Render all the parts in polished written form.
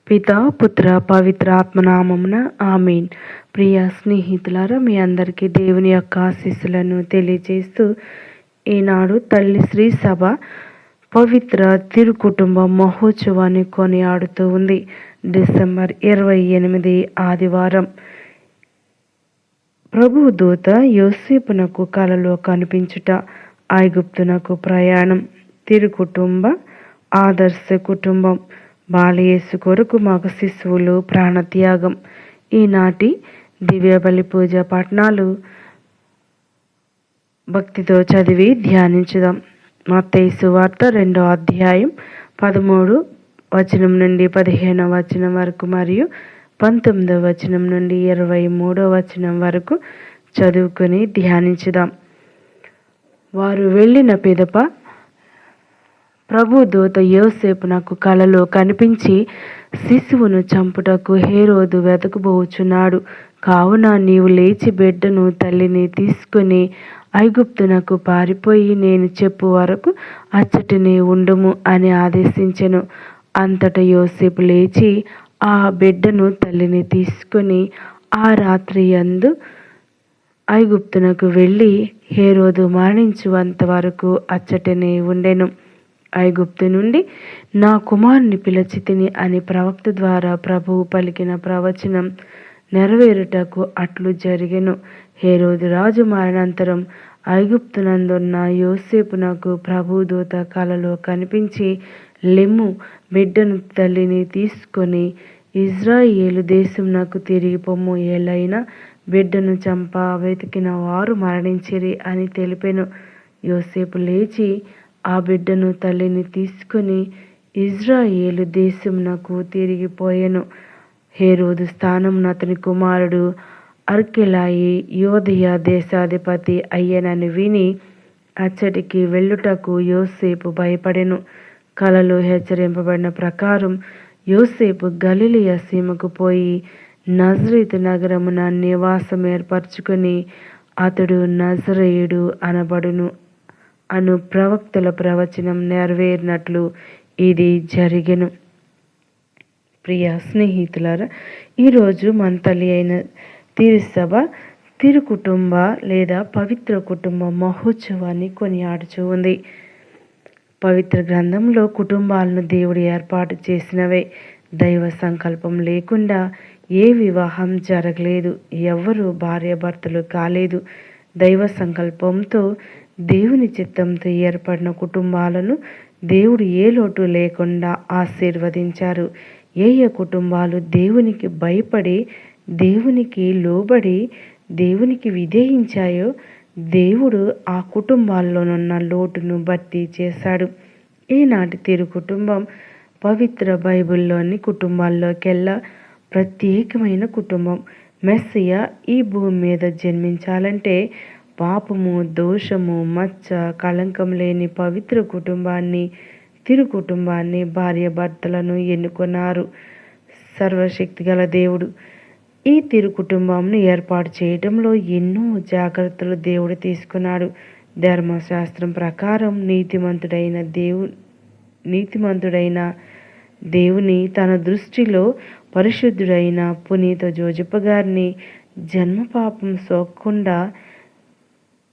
పితా పుత్ర పవిత్ర ఆత్మనామమున ఆమేన్. ప్రియ స్నేహితులారా, మీ అందరికీ దేవుని యొక్క ఆశీస్సులను తెలియజేస్తూ ఈనాడు తల్లి శ్రీ సభ పవిత్ర తిరుకుటుంబ మహోత్సవాన్ని కొనియాడుతూ ఉంది. డిసెంబర్ 28 ఆదివారం. ప్రభువు దూత యోసేపునకు కలలో కనిపించుట, ఐగుప్తునకు ప్రయాణం, తిరుకుటుంబ ఆదర్శ కుటుంబం, బాలయేసు కొరకు మగ శిశువులు ప్రాణత్యాగం. ఈనాటి దివ్య బలి పూజ పఠనాలు భక్తితో చదివి ధ్యానించుదాం. మత్తయి సువార్త 2వ అధ్యాయం 13వ వచనం నుండి 15వ వచనం వరకు మరియు 19వ వచనం నుండి 23వ వచనం వరకు చదువుకొని ధ్యానించుదాం. వారు వెళ్ళిన పిదప ప్రభు దూత యోసేపునకు కలలో కనిపించి, శిశువును చంపుటకు హేరోదు వెతకబోచున్నాడు. కావున నీవు లేచి బిడ్డను తల్లిని తీసుకుని ఐగుప్తునకు పారిపోయి నేను చెప్పు వరకు అచ్చటినే ఉండుము అని ఆదేశించెను. అంతటా యోసేపు లేచి ఆ బిడ్డను తల్లిని తీసుకుని ఆ రాత్రి యందు ఐగుప్తునకు వెళ్ళి హేరోదు మరణించువంత వరకు అచ్చటనే ఉండెను. ఐగుప్తు నుండి నా కుమారుని పిలిచితిని అని ప్రవక్త ద్వారా ప్రభువు పలికిన ప్రవచనం నెరవేరుటకు అట్లు జరిగెను. హేరోదు రాజు మరణానంతరం ఐగుప్తునందున్న యోసేపునకు ప్రభువు దూత కలలో కనిపించి, లెమ్ము, బిడ్డను తల్లిని తీసుకొని ఇజ్రాయేలు దేశమునకు తిరిగి పొమ్ము, ఏలైనా బిడ్డను చంప వెతికిన వారు మరణించిరి అని తెలిపెను. యోసేపు లేచి ఆ బిడ్డను తల్లిని తీసుకుని ఇజ్రాయేలు దేశమునకు తిరిగిపోయెను. హేరోదు స్థానమున అతని కుమారుడు అర్కెలాయి యోదయ దేశాధిపతి అయ్యనని విని అచ్చటికి వెళ్ళుటకు యోసేపు భయపడెను. కలలో హెచ్చరింపబడిన ప్రకారం యోసేపు గలిలయ సీమకు పోయి నజరేతు నగరమున నివాసం ఏర్పరచుకొని అతడు నజరేయుడు అనబడును అను ప్రవక్తల ప్రవచనం నెరవేరినట్లు ఇది జరిగెను. ప్రియ స్నేహితులారా, ఈరోజు మన తల్లి అయిన తిరుసభ తిరుకుటుంబ లేదా పవిత్ర కుటుంబ మహోత్సవాన్ని కొనియాడుచూ ఉంది. పవిత్ర గ్రంథంలో కుటుంబాలను దేవుడు ఏర్పాటు చేసినవే. దైవ సంకల్పం లేకుండా ఏ వివాహం జరగలేదు, ఎవ్వరూ భార్యాభర్తలు కాలేదు. దైవ సంకల్పంతో దేవుని చిత్తంతో ఏర్పడిన కుటుంబాలను దేవుడు ఏ లోటు లేకుండా ఆశీర్వదించారు. ఏ కుటుంబాలు దేవునికి భయపడి, దేవునికి లోబడి, దేవునికి విధేయించాయో దేవుడు ఆ కుటుంబాల్లోనున్న లోటును భర్తీ చేశాడు. ఈనాటి తిరు కుటుంబం పవిత్ర బైబిల్లోని కుటుంబాల్లోకెల్లా ప్రత్యేకమైన కుటుంబం. మెస్సియా ఈ భూమి మీద జన్మించాలంటే పాపము, దోషము, మచ్చ, కళంకం లేని పవిత్ర కుటుంబాన్ని, తిరు కుటుంబాన్ని, భార్యాభర్తలను ఎన్నుకున్నారు సర్వశక్తిగల దేవుడు. ఈ తిరు కుటుంబంను ఏర్పాటు చేయడంలో ఎన్నో జాగ్రత్తలు దేవుడు తీసుకున్నాడు. ధర్మశాస్త్రం ప్రకారం నీతిమంతుడైన దేవుని తన దృష్టిలో పరిశుద్ధుడైన పునీత జోజప్ప గారిని జన్మపాపం సోకకుండా,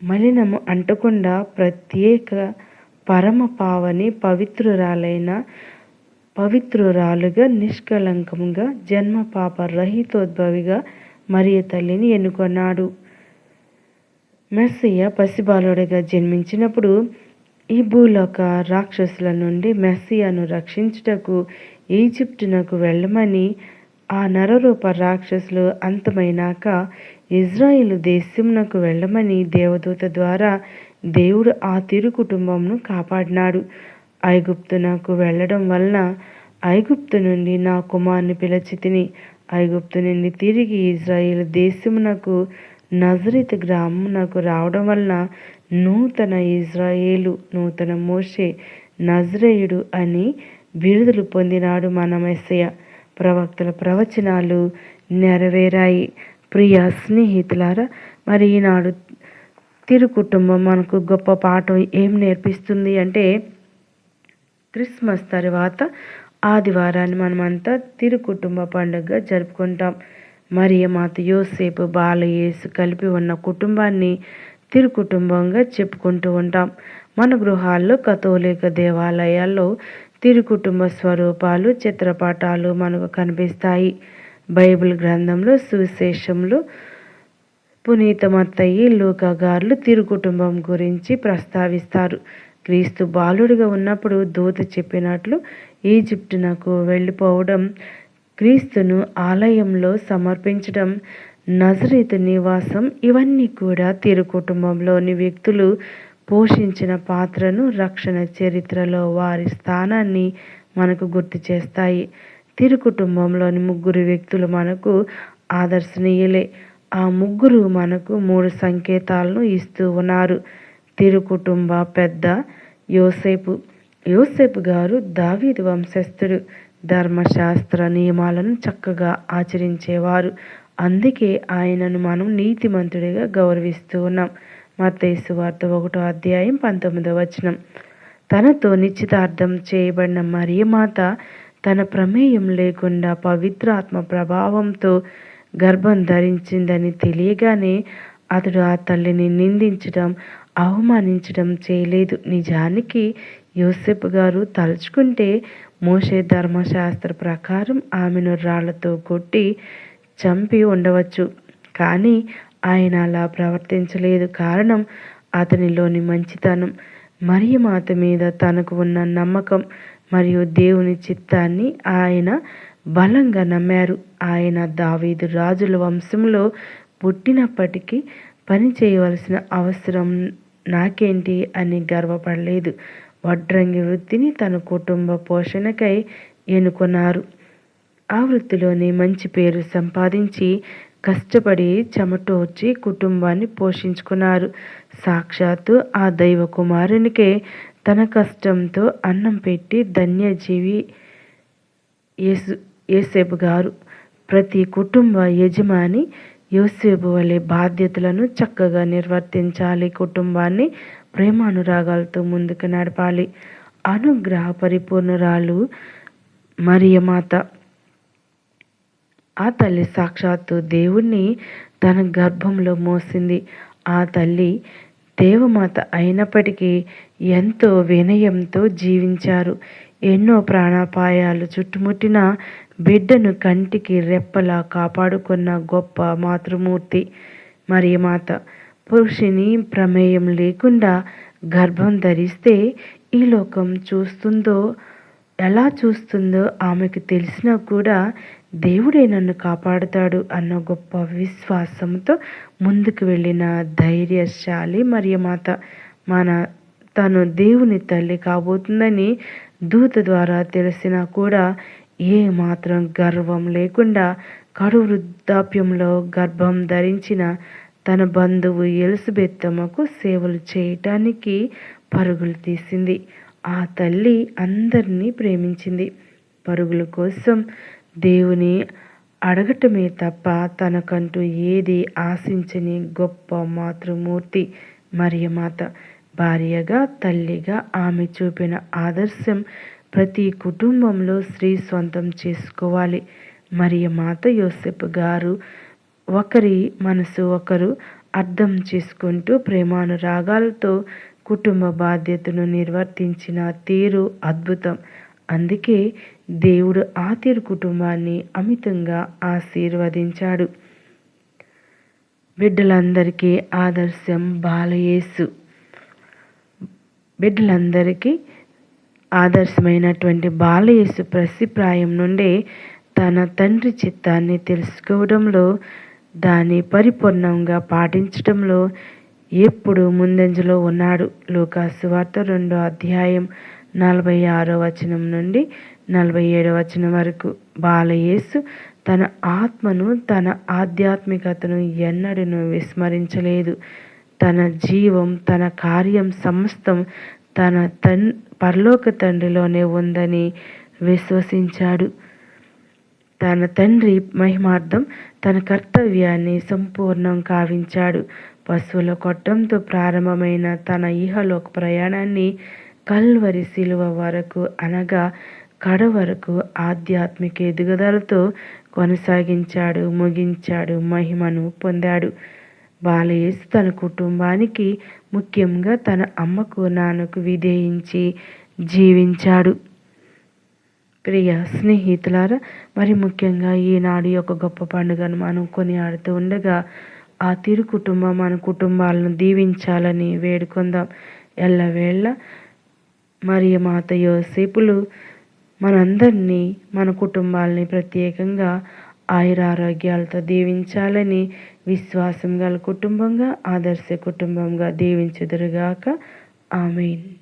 మలినము అంటకుండా, ప్రత్యేక పరమ పావని పవిత్రురాలుగా, నిష్కలంకంగా, జన్మ పాప రహితోద్భవిగా మరియ తల్లిని ఎన్నుకొన్నాడు. మెస్సియా పసిబాలుడిగా జన్మించినప్పుడు ఈ భూలోక రాక్షసుల నుండి మెస్సియాను రక్షించుటకు ఈజిప్టునకు వెళ్ళమని, ఆ నరరూప రాక్షసులు అంతమైనాక ఇజ్రాయేలు దేశమునకు వెళ్ళమని దేవదూత ద్వారా దేవుడు ఆ తిరు కుటుంబంను కాపాడినాడు. ఐగుప్తునకు వెళ్ళడం వలన ఐగుప్తు నుండి నా కుమారుని పిలిచితిని, ఐగుప్తు నుండి తిరిగి ఇజ్రాయేలు దేశమునకు నజరేతు గ్రామమునకు రావడం వలన నూతన ఇజ్రాయేలు, నూతన మోషే, నజరేయుడు అని బిరుదులు పొందినాడు మన మెస్సియా. ప్రవక్తల ప్రవచనాలు నెరవేరాయి. ప్రియ స్నేహితులారా, మరి ఈనాడు తిరు కుటుంబం మనకు గొప్ప పాఠం ఏం నేర్పిస్తుంది అంటే, క్రిస్మస్ తర్వాత ఆదివారాన్ని మనమంతా తిరుకుటుంబ పండుగగా జరుపుకుంటాం. మరియమాత, యోసేపు, బాలయేసు కలిపి ఉన్న కుటుంబాన్ని తిరుకుటుంబంగా చెప్పుకుంటూ ఉంటాం. మన గృహాల్లో, కథోలిక దేవాలయాల్లో తిరుకుటుంబ స్వరూపాలు, చిత్రపటాలు మనకు కనిపిస్తాయి. బైబిల్ గ్రంథంలో, సువిశేషంలో పునీత మత్తయి, లూకా గారులు తిరుకుటుంబం గురించి ప్రస్తావిస్తారు. క్రీస్తు బాలుడిగా ఉన్నప్పుడు దూత చెప్పినట్లు ఈజిప్టునకు వెళ్ళిపోవడం, క్రీస్తును ఆలయంలో సమర్పించడం, నజరేతు నివాసం, ఇవన్నీ కూడా తిరుకుటుంబంలోని వ్యక్తులు పోషించిన పాత్రను, రక్షణ చరిత్రలో వారి స్థానాన్ని మనకు గుర్తు చేస్తాయి. తిరుకుటుంబంలోని ముగ్గురు వ్యక్తులు మనకు ఆదర్శనీయులే. ఆ ముగ్గురు మనకు 3 సంకేతాలను ఇస్తూ ఉన్నారు. తిరుకుటుంబ పెద్ద యోసేపు. యోసేపు గారు దావీదు వంశస్థుడు. ధర్మశాస్త్ర నియమాలను చక్కగా ఆచరించేవారు. అందుకే ఆయనను మనం నీతిమంతుడిగా గౌరవిస్తూ ఉన్నాం. మత్తయి సువార్త 1వ అధ్యాయం 19వ వచనం. తనతో నిశ్చితార్థం చేయబడిన మరియమాత తన ప్రమేయం లేకుండా పవిత్రాత్మ ప్రభావంతో గర్భం ధరించిందని తెలియగానే అతడు ఆ తల్లిని నిందించడం, అవమానించడం చేయలేదు. నిజానికి యోసేపు గారు తలుచుకుంటే మోషే ధర్మశాస్త్ర ప్రకారం ఆమెను రాళ్లతో కొట్టి చంపి ఉండవచ్చు. కానీ ఆయన అలా ప్రవర్తించలేదు. కారణం అతనిలోని మంచితనం, మరియమాత మీద తనకు ఉన్న నమ్మకం మరియు దేవుని చిత్తాన్ని ఆయన బలంగా నమ్మారు. ఆయన దావీదు రాజుల వంశంలో పుట్టినప్పటికీ పని చేయవలసిన అవసరం నాకేంటి అని గర్వపడలేదు. వడ్రంగి వృత్తిని తన కుటుంబ పోషణకై ఎన్నుకున్నారు. ఆ వృత్తిలోని మంచి పేరు సంపాదించి కష్టపడి చెమటోడ్చి కుటుంబాన్ని పోషించుకున్నారు. సాక్షాత్తు ఆ దైవ కుమారునికే తన కష్టంతో అన్నం పెట్టి ధన్యజీవి యోసేపు గారు. ప్రతి కుటుంబ యజమాని యోసేపు వలె బాధ్యతలను చక్కగా నిర్వర్తించాలి. కుటుంబాన్ని ప్రేమానురాగాలతో ముందుకు నడపాలి. అనుగ్రహ పరిపూర్ణురాలు మరియమాత. ఆ తల్లి సాక్షాత్తు దేవుణ్ణి తన గర్భంలో మోసింది. ఆ తల్లి దేవమాత అయినప్పటికీ ఎంతో వినయంతో జీవించారు. ఎన్నో ప్రాణాపాయాలు చుట్టుముట్టిన బిడ్డను కంటికి రెప్పలా కాపాడుకున్న గొప్ప మాతృమూర్తి మరియమాత. పురుషుని ప్రమేయం లేకుండా గర్భం ధరిస్తే ఈ లోకం ఎలా చూస్తుందో ఆమెకు తెలిసినా కూడా దేవుడే నన్ను కాపాడుతాడు అన్న గొప్ప విశ్వాసంతో ముందుకు వెళ్ళిన ధైర్యశాలి మరియమాత. తను దేవుని తల్లి కాబోతుందని దూత ద్వారా తెలిసినా కూడా ఏ మాత్రం గర్వం లేకుండా కడు వృద్ధాప్యంలో గర్భం ధరించిన తన బంధువు ఎలిజబెత్తమ్మకు సేవలు చేయటానికి పరుగులు తీసింది. ఆ తల్లి అందరినీ ప్రేమించింది. పరుగుల కోసం దేవుని అడగటమే తప్ప తనకంటూ ఏది ఆశించని గొప్ప మాతృమూర్తి మరియమాత. భార్యగా, తల్లిగా ఆమె చూపిన ఆదర్శం ప్రతి కుటుంబంలో స్త్రీ సొంతం చేసుకోవాలి. మరియమాత, యోసేపు గారు ఒకరి మనసు ఒకరు అర్థం చేసుకుంటూ ప్రేమానురాగాలతో కుటుంబ బాధ్యతను నిర్వర్తించిన తీరు అద్భుతం. అందుకే దేవుడు ఆ తీరు కుటుంబాన్ని అమితంగా ఆశీర్వదించాడు. బిడ్డలందరికీ ఆదర్శం బాలయేసు. బిడ్డలందరికీ ఆదర్శమైనటువంటి బాలయేసు పసిప్రాయం నుండే తన తండ్రి చిత్తాన్ని తెలుసుకోవడంలో, దాన్ని పరిపూర్ణంగా పాటించడంలో ఎప్పుడు ముందంజలో ఉన్నాడు. లూకా సువార్త 2వ అధ్యాయం 46వ వచనం నుండి 47వ వచనం వరకు. బాలయేసు తన ఆత్మను, తన ఆధ్యాత్మికతను ఎన్నడూ విస్మరించలేదు. తన జీవం, తన కార్యం సమస్తం తన పరలోక తండ్రిలోనే ఉందని విశ్వసించాడు. తన తండ్రి మహిమార్థం తన కర్తవ్యాన్ని సంపూర్ణం కావించాడు. పశువుల కొట్టంతో ప్రారంభమైన తన ఇహలోక ప్రయాణాన్ని కల్వరి శిలువ వరకు, అనగా కడవరకు ఆధ్యాత్మిక ఎదుగుదలతో కొనసాగించాడు, ముగించాడు, మహిమను పొందాడు. బాలయేసు తన కుటుంబానికి, ముఖ్యంగా తన అమ్మకు, నాన్నకు విధేయించి జీవించాడు. ప్రియ స్నేహితులారా, మరి ముఖ్యంగా ఈనాడు యొక్క గొప్ప పండుగను మనం కొనియాడుతూ ఉండగా ఆ తిరు కుటుంబం మన కుటుంబాలను దీవించాలని వేడుకుందాం. ఎల్లవేళ మరియ మాత, యోసేపులు మనందరినీ, మన కుటుంబాలని ప్రత్యేకంగా ఆయురారోగ్యాలతో దీవించాలని, విశ్వాసం గల కుటుంబంగా, ఆదర్శ కుటుంబంగా దీవించుదురుగాక. ఆమేన్.